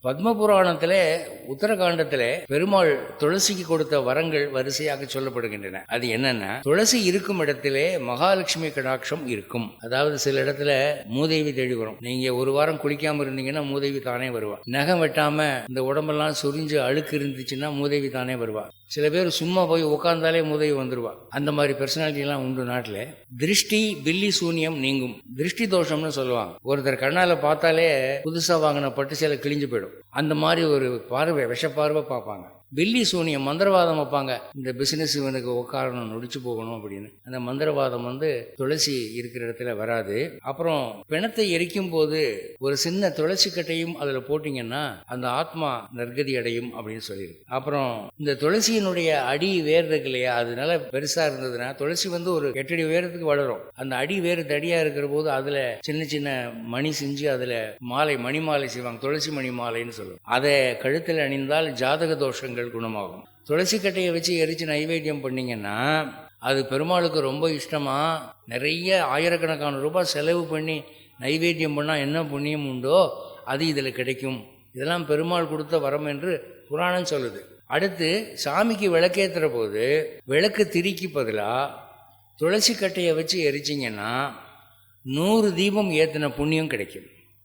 பத்ம புராணத்திலே உத்தரகாண்டத்திலே பெருமாள் துளசிக்கு கொடுத்த வரங்கள் வரிசையாக சொல்லப்படுகின்றன. அது என்னன்னா, துளசி இருக்கும் இடத்திலே மகாலட்சுமி கடாட்சம் இருக்கும். அதாவது சில இடத்துல மூதேவி தேடி வரும். நீங்க ஒரு வாரம் குளிக்காம இருந்தீங்கன்னா மூதேவி தானே வருவா. நகம் வெட்டாம இந்த உடம்பெல்லாம் சுரிஞ்சு அழுக்கு இருந்துச்சுன்னா மூதேவி தானே வருவா. சில பேர் சும்மா போய் உட்கார்ந்தாலே மூதேவி வந்துருவா. அந்த மாதிரி பெர்சனாலிட்டி எல்லாம் உண்டு நாட்டில். திருஷ்டி பில்லி சூன்யம் நீங்கும். திருஷ்டி தோஷம்னு சொல்லுவாங்க. ஒருத்தர் கண்ணால பார்த்தாலே புதுசா வாங்கின பட்டு சேலை கிழிஞ்சு போயிடும். அந்த மாதிரி ஒரு பார்வை, விஷப்பார்வை பார்ப்பாங்க. பில்லி சூனியம், மந்திரவாதம் வைப்பாங்க. இந்த பிசினஸ் இவனுக்கு உட்காரணும், நொடிச்சு போகணும் அப்படின்னு. அந்த மந்திரவாதம் துளசி இருக்கிற இடத்துல வராது. அப்புறம் பிணத்தை எரிக்கும் போது ஒரு சின்ன துளசி கட்டையும் அதுல போட்டீங்கன்னா அந்த ஆத்மா நற்கதி அடையும் அப்படின்னு சொல்லியிருக்கு. அப்புறம் இந்த துளசியினுடைய அடி வேர் இருக்கு இல்லையா, அதனால பெருசா இருந்ததுன்னா துளசி ஒரு 8 அடி உயரத்துக்கு வளரும். அந்த அடி வேறு தடியா இருக்கிற போது அதுல சின்ன சின்ன மணி செஞ்சு அதுல மாலை, மணி மாலை செய்வாங்க. துளசி மணி மாலைன்னு சொல்லுவாங்க. அதை கழுத்தில் அணிந்தால் ஜாதக தோஷங்கள் குணமாகும். துளசி கட்டையை வச்சு எரிச்சு நைவேத்தியம் பண்ணீங்கன்னா அது பெருமாளுக்கு ரொம்ப இஷ்டமா. நிறைய ஆயிரக்கணக்கான ரூபாய் செலவு பண்ணி நைவேத்தியம் பண்ணா என்ன புண்ணியம் உண்டோ அது இதுல கிடைக்கும். இதெல்லாம் பெருமாள் கொடுத்த வரம் என்று புராணம் சொல்லுது. அடுத்து சாமிக்கு விளக்கேற்றுற போது விளக்கு திரிக்கு பதிலா துளசி கட்டையை வச்சு எரிச்சிங்கன்னா 100 தீபம் ஏற்றின புண்ணியம் கிடைக்கும்.